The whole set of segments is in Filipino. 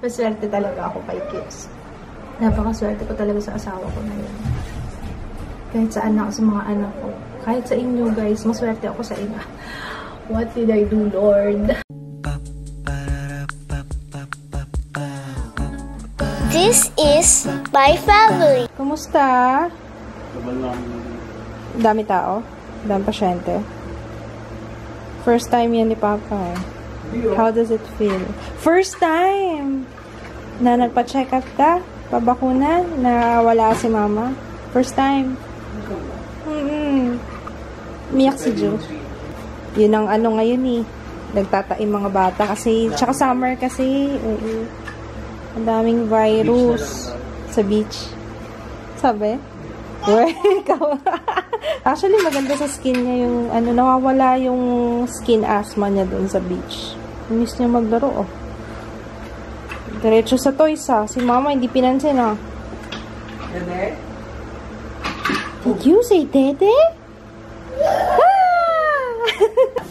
Maswerte talaga ako kay Kids. Napakaswerte ko talaga sa asawa ko na yun. Kahit sa anak, sa mga anak ko. Kahit sa inyo guys, maswerte ako sa inyo. What did I do, Lord? This is my family. Kumusta? Dami tao? Dami pasyente? First time yan ni Papa. How does it feel? First time! Na nagpa-check up ka? Pabakuna? Na wala si Mama? First time? Miyak si Joe. Yun ang ano ngayon eh. Nagtataim mga bata kasi, tsaka summer kasi. Ang daming virus sa beach. Sabi? Actually, maganda sa skin niya yung, ano, nawawala yung skin asthma niya doon sa beach. Miss niya maglaro, oh. Diretso sa toys, ah. Si Mama, hindi pinansin, ah. Dede? Did you say Dede?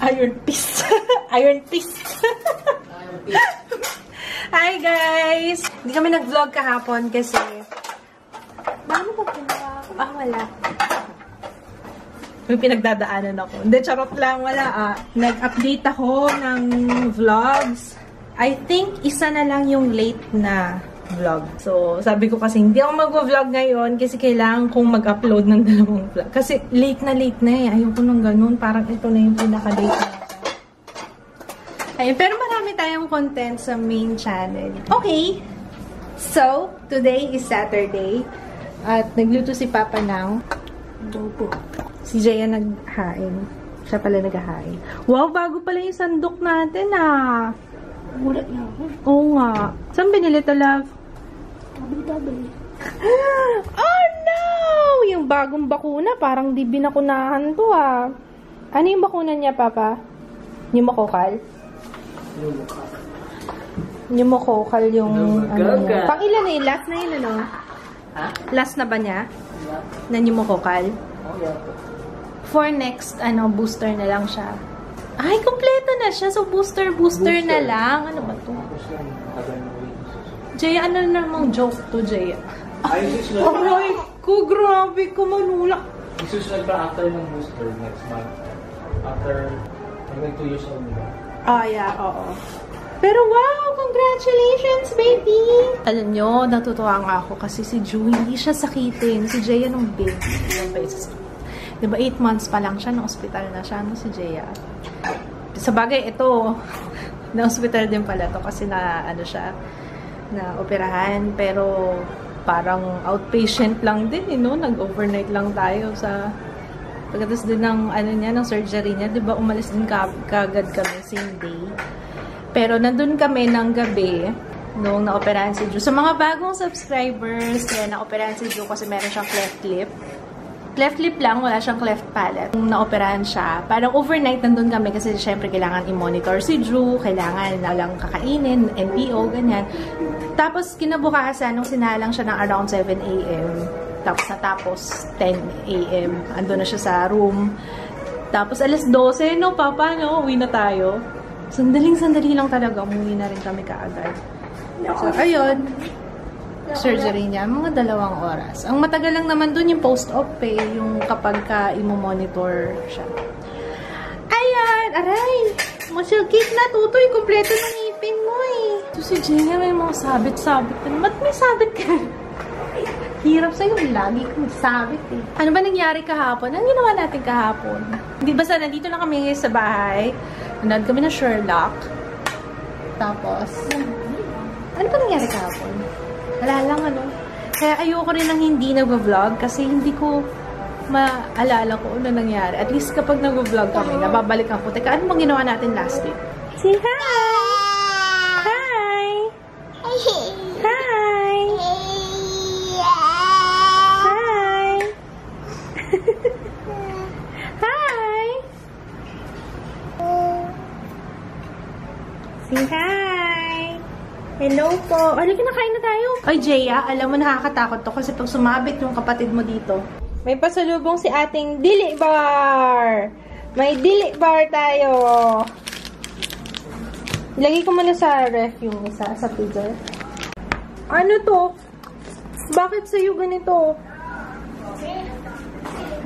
Iron Fist. Iron Fist. Hi, guys! Hindi kami nag-vlog kahapon kasi... Paano ba pinawa? Wala. May pinagdadaanan ako. Hindi, charot lang. Wala, nag-update ako ng vlogs. I think isa na lang yung late na vlog. So, sabi ko kasi hindi ako mag-vlog ngayon kasi kailangan kong mag-upload ng dalawang vlog. Kasi late na eh. Ayoko nang ganun. Parang ito na yung pinaka-late na. Ayun, pero marami tayong content sa main channel. Okay. So, today is Saturday. At nagluto si Papa ng adobo. Si Jaya naghain. Siya pala naghahain. Wow, bago pala yung sandok natin, ah. Gulat na ako. Oo nga. Saan binili ito, love? Tabli. Oh, no! Yung bagong bakuna, parang di binakunahan to, ah. Ano yung bakuna niya, Papa? Pneumococcal? Pneumococcal yung, ano niya. Pang ilan na yun? Last na yun, ano? Ha? Last na ba niya? Na pneumococcal? Oh, yeah. For next, ano, booster na lang siya. Ay, kompleto na siya. So, booster na lang. Ano ba to? Jaya, ano namang joke to, Jaya? Aray ko, grabe ko, manulak. Isusunod pa after ng booster next month. After, like 2 years old nila. Ah, yeah, oo. Pero wow, congratulations, baby! Alam nyo, natutuwa nga ako kasi si Ju, hindi siya sakitin. Si Jaya nung baby. Ilang beses. Diba, 8 months pa lang siya, na-hospital na siya, no, si Jaya. Sa bagay, ito, na-hospital din pala to kasi na, ano siya, na operahan. Pero, parang outpatient lang din, no? Nag-overnight lang tayo sa... Pagkatapos din ng, ano niya, ng surgery niya, diba, umalis din kagad kami, same day. Pero, nandun kami ng gabi, nung na-operahan si Ju. Sa mga bagong subscribers, kaya na-operahan si Ju kasi meron siyang cleft lip. Cleft lip lang, wala siyang cleft palate. Nung na-operahan siya, parang overnight nandun kami kasi syempre kailangan i-monitor si Drew, kailangan na lang kakainin, NPO, ganyan. Tapos, kinabukasan, nung sinalang siya ng around 7 a.m., tapos 10 a.m., andun na siya sa room. Tapos, alas 12, no, Papa, no, uwi na tayo. Sandaling-sandali lang talaga, umuwi na rin kami kaagad. So, ayun. Surgery niya, mga 2 oras. Ang matagal lang naman dun yung post-op yung kapag ka imo-monitor siya. Ayan! Aray! Masyagkit na, Tutoy. Kompleto ng ngipin mo Ito si Jenna, may mga sabit-sabit. Ba't may sabit ka? Hirap sa'yo. Lagi kang sabit Ano ba nangyari kahapon? Ano ginawa natin kahapon? Hindi basta nandito na kami sa bahay. Nanood kami na Sherlock. Tapos, ano ba nangyari kahapon? Wala lang, ano. Kaya ayoko rin ng hindi nag-vlog kasi hindi ko maalala ko ano nangyari. At least kapag nag-vlog kami, nababalikan ko. Teka, ano bang ginawa natin last week? Say hi! Hi! Hi! Hi! Hi! Say hi! Hello po. Halika na, kain na tayo. Ay, Jaya, alam mo nakakatakot to kasi pag sumabit yung kapatid mo dito. May pasalubong si ating Dili Bar. May Dili Bar tayo. Ilagay ko muna sa ref yung isa, sa freezer. Ano to? Bakit sa'yo ganito?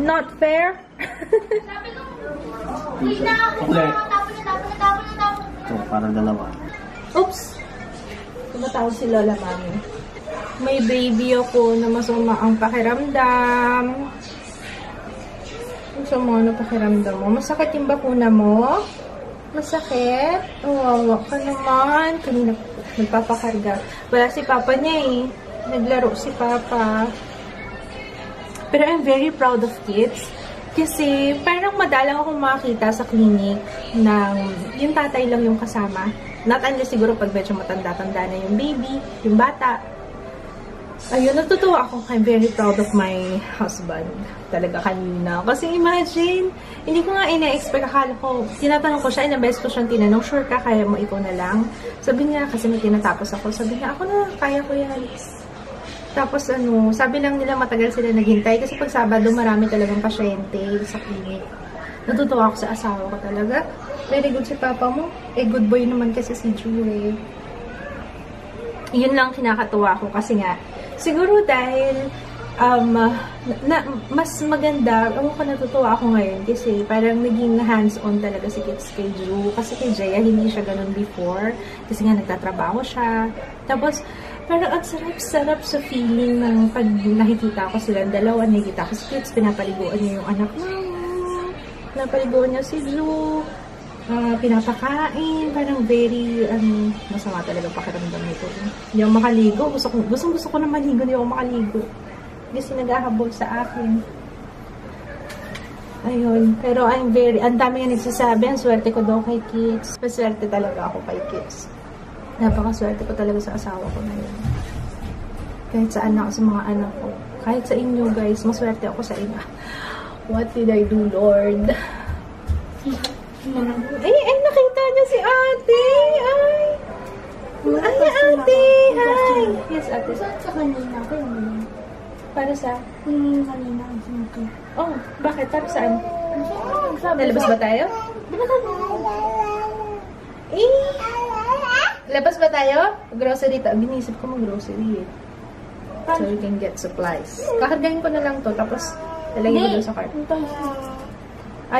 Not fair? Ito, parang dalawa. Oops! Tumatawag si Lola Mami. May baby ako na masama ang pakiramdam. Masama na pakiramdam mo. Masakit yung bakuna mo? Masakit? Wawa ka naman. Kanina nagpapakarga. Wala si Papa niya eh. Naglaro si Papa. Pero I'm very proud of kids. Kasi parang madalang akong makakita sa clinic ng yung tatay lang yung kasama. Not unless siguro pag medyo matanda-tanda na yung baby, yung bata. Ayun, natutuwa ako. I'm very proud of my husband. Talaga kanina. Kasi imagine, hindi ko nga ina-expect. Akala ko, tinatanong ko siya, ilang beses ko siyang tinanong, sure ka, kaya mo ikaw na lang? Sabi niya, kasi may tinatapos ako. Sabi niya, ako na, kaya ko yan. Tapos ano, sabi lang nila matagal sila naghintay kasi pag Sabado marami talagang pasyente sa clinic. Natutuwa ako sa asawa ko talaga. Very good si Papa mo. Good boy naman kasi si Julie. Yun lang kinakatuwa ko kasi nga, siguro dahil mas maganda, ako natutuwa ako ngayon kasi parang naging hands-on talaga si Kids kay Drew. Kasi kay Jaya, hindi siya ganun before. Kasi nga nagtatrabaho siya. Tapos, parang ang sarap-sarap sa feeling ng pag nakikita ko silang dalawa, nakikita ko si Kids, pinapaliguan niya yung anak mo. Pinapaliguan niya si Drew. Pinapakain. Parang very, masama talaga pakiramdam nito. Hindi ako makaligo. Gusto ko na maligo, hindi ako makaligo. Kasi nag-ahabol sa akin. Ayun. Pero ang dami nga nagsasabi, ang swerte ko daw kay Kids. Paswerte talaga ako kay Kids. Napakaswerte ko talaga sa asawa ko na yun. Kahit sa anak, sa mga anak ko. Kahit sa inyo guys, maswerte ako sa iba. What did I do, Lord? Ay, nakita niya si ate! Ay, ate! Hi! Yes, ate. Sa kanina ko yung Para sa? kanina ang sinabi. Oh, bakit? Para saan? Lalabas ba tayo? Labas ba tayo? Grocery to. Binisip ko mag-grocery eh. So you can get supplies. Kakargahin ko na lang to. Tapos, lalagyan ko doon sa cart.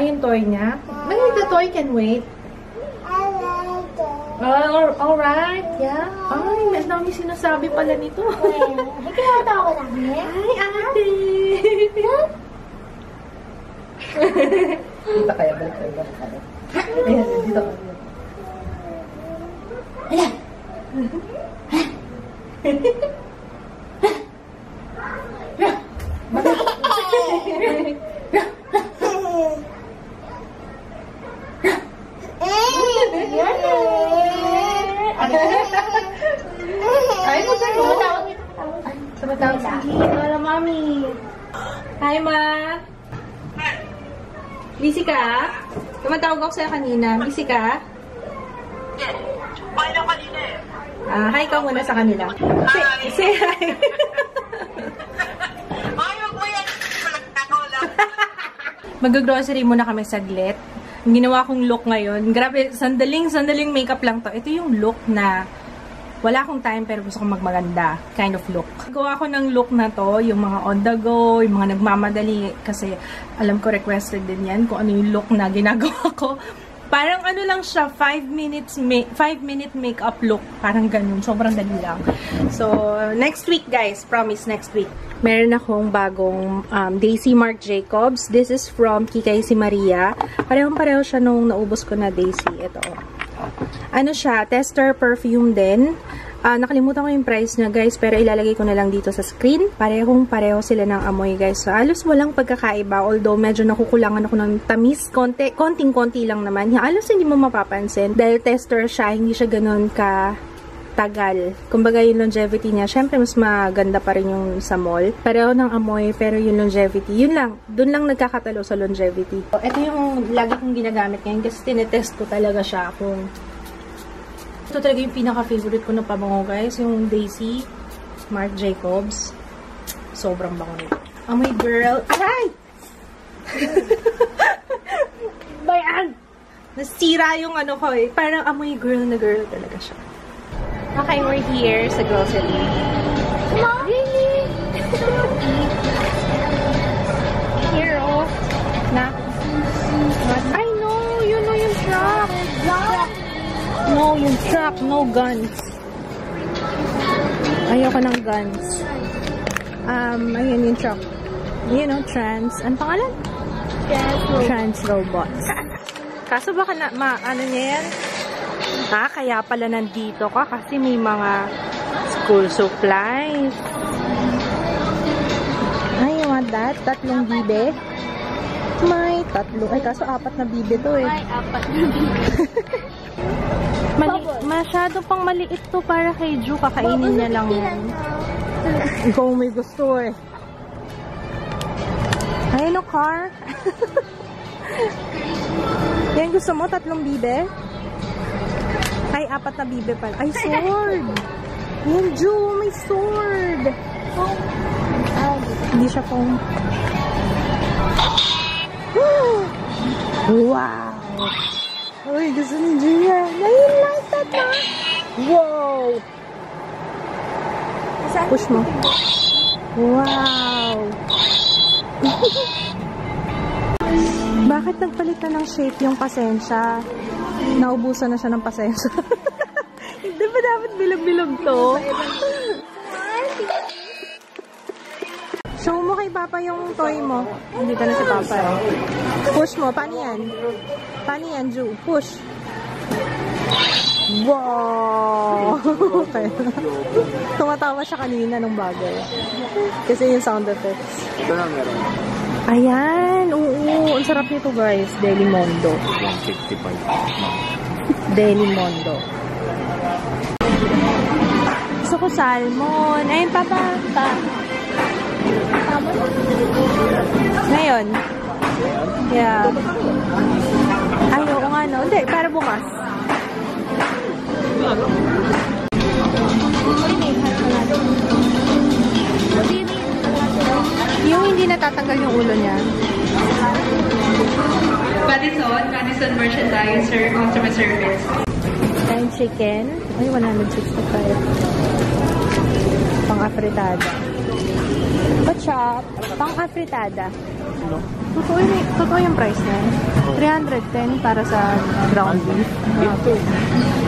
Yung toy niya? Maybe the toy can wait. Alright. Yeah. Ay, may dami sinasabi pala nito. Kinakatawa ko lang. Hi, ate! Dito kaya, balik tayo. Ayan, dito ka. Ay, tumatawag. Tumatawag sa Lola Mami. Hi, Ma. Busy ka? Tumatawag ako sa'yo kanina. Busy ka? Yes. Why na kanina eh? Hi ka muna sa kanila. Say hi. Ayaw mo yan. Ako lang. Mag-grocery muna kami saglit. Ang ginawa kong look ngayon. Grabe, sandaling makeup lang to. Ito yung look na wala akong time pero gusto kong magmaganda kind of look. Gawa ko ng look na to, yung mga on the go, yung mga nagmamadali kasi alam ko requested din yan kung ano yung look na ginagawa ko. Parang ano lang siya, 5-minute makeup look. Parang ganun. Sobrang dali lang. So, next week guys. Promise, next week. Meron akong bagong Daisy Marc Jacobs. This is from Kikay Si Maria. Parehong-pareho siya nung naubos ko na Daisy. Ito. Ano siya? Tester perfume din. Nakalimutan ko yung price niya guys, pero ilalagay ko na lang dito sa screen. Parehong-pareho sila ng amoy guys. So, halos walang pagkakaiba. Although, medyo nakukulangan ako ng tamis. Konting-konti lang naman. Halos hindi mo mapapansin. Dahil tester siya, hindi siya ganun tagal. Kumbaga yung longevity niya, syempre mas maganda pa rin yung sa mall. Pareho ng amoy, pero yung longevity, yun lang. Doon lang nagkakatalo sa longevity. So, ito yung lagi kong ginagamit ngayon kasi tinetest ko talaga siya kung ito talaga yung pinaka-favorite ko na pabango guys, yung Daisy Marc Jacobs. Sobrang bango nito. Amoy girl. Aray! Bayan! Nasira yung ano ko eh. Parang amoy girl na girl talaga siya. Okay, we're here sa grocery. Really? Here, oh. Na. I know, you know yung truck. No, yung truck, no guns. Ayoko ng guns. Ayun yung truck. You know, ano pangalan? Trans Robots. Kaso baka ano niya yan? Kaya pala nandito ka kasi may mga school supplies. Ay, you want that? 3 bibe? May 3. Ay, kaso 4 na bibe to eh. Ay, 4 na bibe. Masyado pang maliit to para kay Ju. Kakainin niya lang. Ikaw may gusto eh. Ay, no car? Yan gusto mo? 3 bibe? Ay, 4 na bibe pala. Ay, sword! Yan, Ju, may sword! Hindi siya pong... Wow! Uy, gusto ni Ju yan. Ay, like that na! Wow! Push mo. Wow! Bakit nagpalit na ng shape yung pasensya? Naubusan na siya ng pasensya. Hindi ba dapat bilog-bilog to? Show mo kay Papa yung toy mo. Hindi ka na si Papa eh. Push mo. Paano yan? Paano yan, Ju? Push. Wow! Okay. Tumatawa siya kanina nung bagay. Kasi yung sound effects. Ito na meron. Ayan! Oo! Ang sarap nito guys. Deli Mondo. 155. Deli Mondo. Gusto ko salmon. Ayun, Papa. Ngayon. Yeah. Ay, oo nga no. Hindi, para bukas. Yung hindi natatanggal yung ulo niya. Madison Merchandiser, customer service. Yung chicken. Ay, 165. Pang-afritada. Bachop. Pang-afritada. Totoo yung price na yun. 310 para sa ground beef.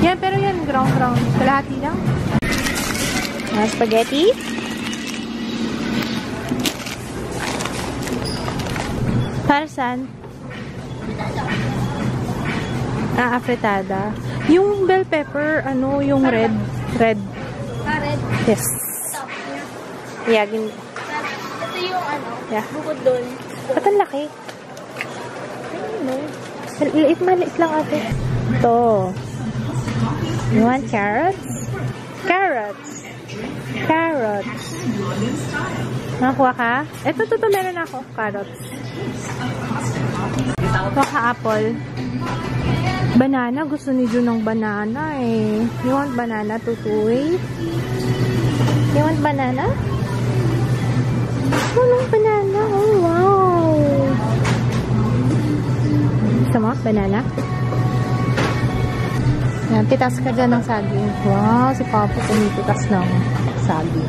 Yan, pero yan, ground. Kalahati lang. Spaghetti. Para saan? Afritada. Yung bell pepper, ano, yung red. Red. Red. Yes. Yeah, Ito yung ano, yeah. bukod doon. Ba't ang laki? Maliit lang ate. Ito. You want carrots? Carrots. Nakakuha ka? Ito, meron ako. Carrots. Kuha ka apple. Banana. Gusto ni Jun ng banana eh. You want banana, Tutoy? You want banana? Walang banana. Oh, wow. Gusto mo? Banana? Yan, pitas ka dyan ng saging. Wow, si Papa pumipitas ng saging.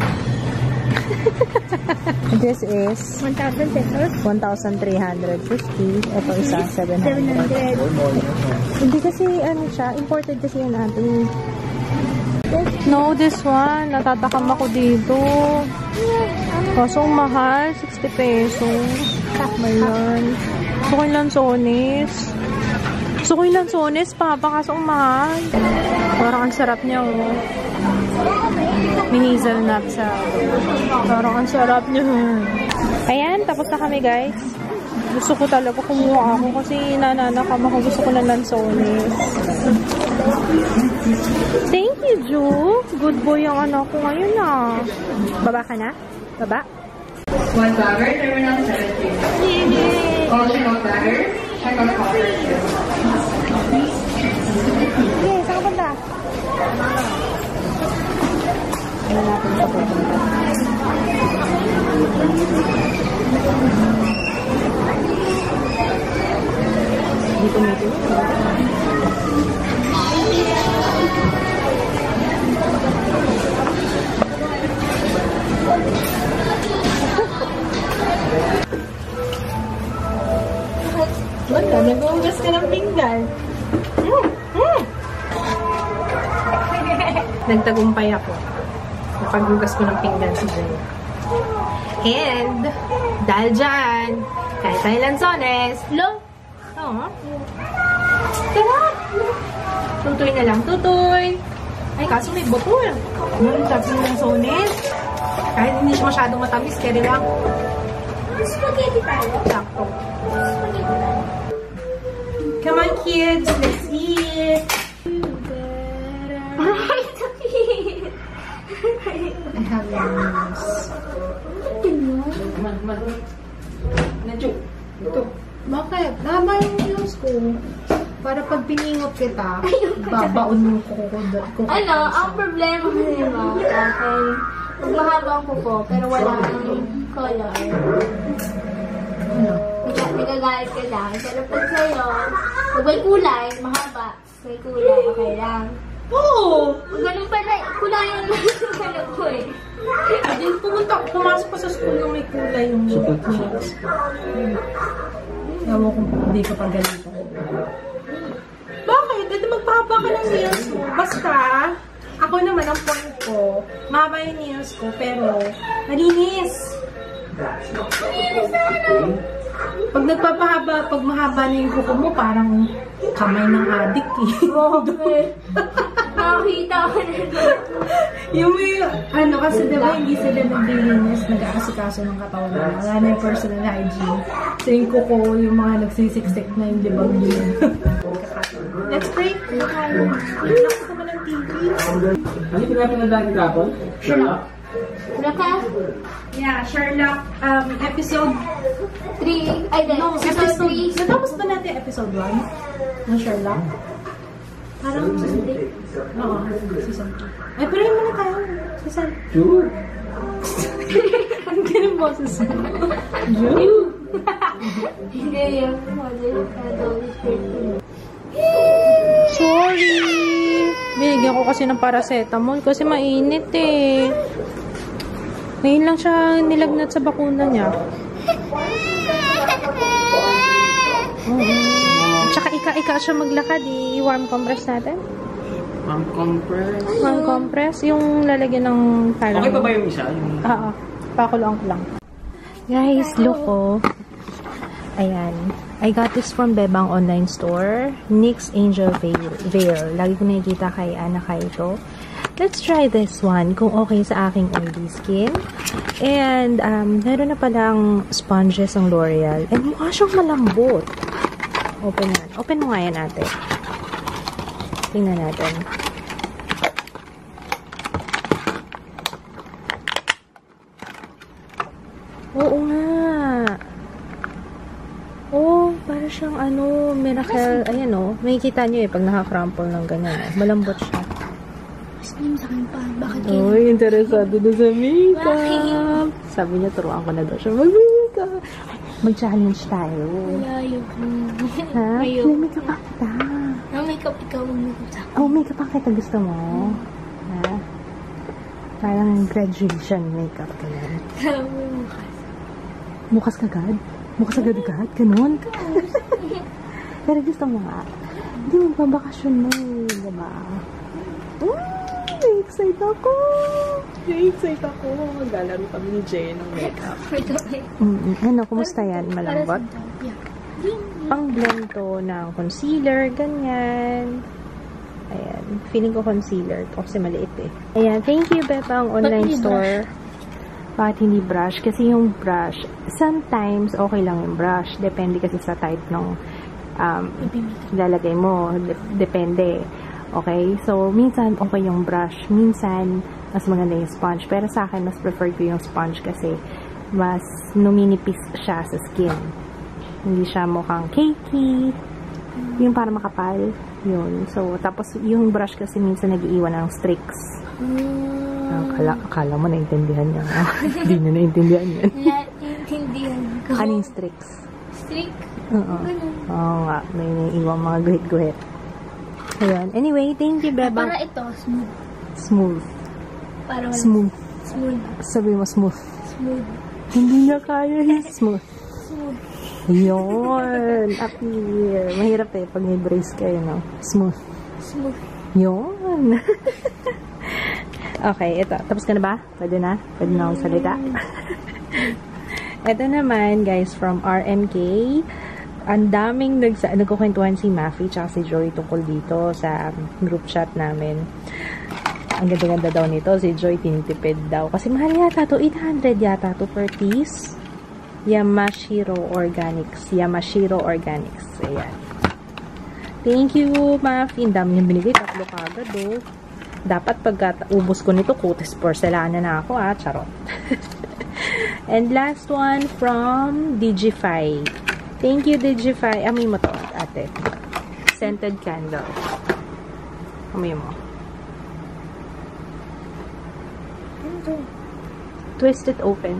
This is 1,000 pesos. 1,350. Ito isa, 700. 700. Hindi kasi, ano siya, imported kasi yan natin. No, this one. Natatakam ako dito. Kaso ang mahal, 60 pesos. Mayan. Gusto ko yung lansones. Papa, kaso ang mahal. Parang ang sarap niya, oh. May hazelnut sa... Parang ang sarap niya. Ayan, tapos na kami, guys. Gusto ko talaga kumuha ako kasi nananakam ako. Gusto ko ng lansones. Thank you, Ju. Good boy ang anak ko ngayon, ah. Baba ka na? Baba? One bagger, terminal 17. All check-out bagger, check-out counter 2. Okay, saan ka punta? Ano natin sa pupunta? Dito nito. nagtagumpay ako. Napaghugas ko ng pinggan si Jay. And, dahil dyan, kahit tayo lansones, Lo? oo. Tara! Tutoy na lang, tutoy! Ay, kaso may butol. Ang sabi ng lansones. Kahit hindi siya masyadong matamis, kaya lang. Spaghetti tayo. Sakto. Spaghetti tayo. Come on, kids! Let's eat! Ay, sakit. I have names. Nadyo. Ito. Bakit? Haba yung news ko. Para pag piningot kita, babaon mo ko. Ano, ang problema ko diba, akin, pag mahaba ang kuko, pero wala ang color. Ano? Nagagalit ka lang. Pero pag sa'yo, pag may kulay, mahaba. May kulay, okay lang. Oo! Pag ganun pala, kulayan lang yung ano ko eh. Hindi, pumasok pa sa school nung may kulay yung nails ko. Ewan kung hindi ka pa ganito. Bakit? Ito magpahaba ka ng nails mo. Basta, ako naman, ang point ko, mahaba yung nails ko, pero malinis. Pag nagpapahaba, pag mahaba na yung kuko mo, parang kamay ng adik eh. Okay. Nakakita ko na doon. Yung may, ano kasi diba hindi sila naglilinis, nag-aasikaso ng katawan nila. Wala na yung personal hygiene. So yung kuko, yung mga nagsisiksik na yung libag yun. Let's pray. Lakas naman ng TV. Ano yung pinapinadaan kapon? Sherlock? Naka, Yeah, Sherlock, episode 3, ay din, no, episode 3. natapos ba natin episode 1 ng Sherlock? Parang season 3. Oo, season 2. Ay, pero yung muna tayo. Season 2. Ang ganun boses mo. Hindi yung model na Sorry! Binigyan ko kasi ng paracetamol kasi mainit eh. Ngayon lang siya nilagnat sa bakuna niya. Tsaka ika-ika siya maglakad, i-warm compress natin. Warm compress. Warm compress, yung lalagyan ng parang... Okay pa ba yung isa? Oo, pakuloan ko lang. Guys, look oh. Ayan. I got this from Bebang online store. NYX Angel Veil. Lagi ko nakikita kay Ana ito. Let's try this one kung okay sa aking oily skin. And, meron na palang sponges ang L'Oreal. And mukha siyang malambot. Open na. Open mo nga yan natin. Tingnan natin. Oo nga. Oh, para siyang ano, miracle. Ayan oh. May kita nyo pag nakakrumple ng ganyan. Malambot siya. Slim sa akin pa. Bakit kayo? Uy, interesado na sa makeup. Sabi niya, turuan ko na daw siya mag-makeup. Mag-challenge tayo. Ayok. Ha? Ayok. May makeup pa kita. Ang makeup, ikaw ang makeup sa akin. Oh, makeup pa kita. Gusto mo? Ha? Parang graduation makeup. Ganyan. Sabi mo bukas. Bukas kagad? Bukas agad-agad? Ganun? Pero gusto mo nga. Hindi, magbabakasyon mo eh. Diba? Excited ako! Excited ako! Maglalaro kami ni Jay ng makeup. Ano, kumusta yan? Malambot? Pang-blend to ng concealer, ganyan. Ayan. Feeling ko concealer to kasi maliit eh. Ayan. Thank you, Bebang online store. Bakit hindi brush? Kasi yung brush, sometimes okay lang yung brush. Depende kasi sa type ng lalagay mo. Depende. Okay? So, minsan okay yung brush. Minsan, mas maganda yung sponge. Pero sa akin, mas prefer ko yung sponge kasi mas numinipis siya sa skin. Hindi siya mukhang cakey. Yung para makapal. Yun. So, tapos yung brush kasi minsan nag-iiwan ng streaks. Akala mo naintindihan niya. Hindi niya naintindihan yan. Naintindihan ko. Ano yung streaks? Streak? Oo. Oo nga. May naiiwang mga guhit-guhit. Ayan. Anyway, thank you, Bebang. Para ito, smooth. Smooth. Para wala. Smooth. Smooth. Sabi mo smooth. Smooth. Hindi niya kaya yung smooth. Smooth. Yun. Up here. Mahirap eh pag may brace kayo, no? Smooth. Smooth. Yun. Okay, ito. Tapos ka na ba? Pwede na? Pwede na akong salita? Ito naman, guys, from RMK. Ang daming nagkukwentuhan si Mafi tsaka si Joy tungkol dito sa group chat namin. Ang ganda-ganda daw nito. Si Joy tinitipid daw. Kasi mahal yata to. 800 yata to per piece. Yamashiro Organics. Yamashiro Organics. Ayan. Thank you, Mafi. Ang dami niyang binigay. 3 kagad, oh. Dapat pagka ubos ko nito, kutis porcelana na ako, ah. Charot. And last one from Digify. Thank you, Digify. Amoy mo to, ate. Scented candle. Amoy mo. Twist it open.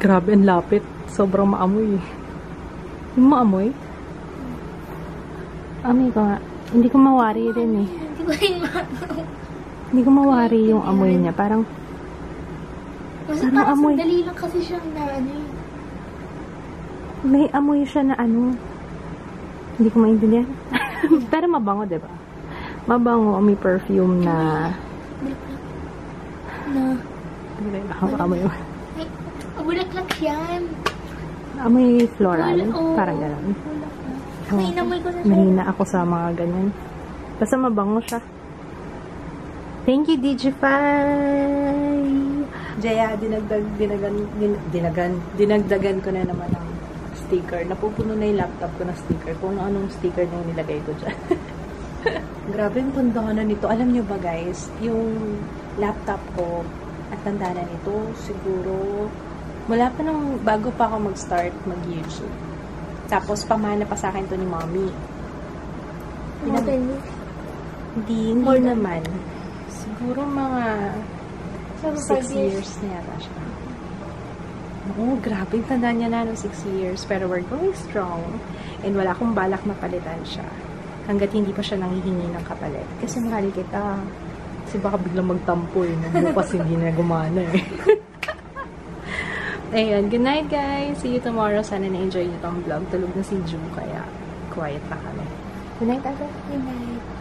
Grabe, ang lapit. Sobrang maamoy. Yung maamoy? Amoy ko nga. Hindi ko mawari rin eh. Hindi ko rin maamoy. Hindi ko mawari yung amoy niya. Parang Parang amoy. sandali lang kasi siyang na ano eh. May amoy siya na ano. Hindi ko maintindihan. Pero mabango, diba? Mabango. May perfume na... Amoy mo. Bulaklak yan. Amoy floral. Oo. Parang gano'n. May inamoy ko na siya. Mahina ako sa mga ganyan. Basta mabango siya. Thank you, Digify! Jaya, dinagdagan ko na naman ang sticker. Napupuno na yung laptop ko na sticker. Kung anong sticker na yung nilagay ko dyan. Grabe yung tanda na nito. Alam nyo ba guys, yung laptop ko, at tanda na nito, siguro, wala pa nang, bago pa ako mag-start mag-YouTube. Tapos, pamana pa sa akin to ni mommy. Hindi, more naman. Siguro mga 6 years na yata siya. Oo, grabe. Tanda niya na ng 6 years. Pero we're going strong. And wala akong balak na palitan siya. Hanggat hindi pa siya nanghihingi ng kapalit. Kasi mahal kita. Kasi baka biglang magtampo eh. Bukas hindi na gumana eh. Ayun. Good night guys. See you tomorrow. Sana na-enjoy niyo tong vlog. Tulog na si Ju. Kaya quiet na kami. Good night, Ate. Good night.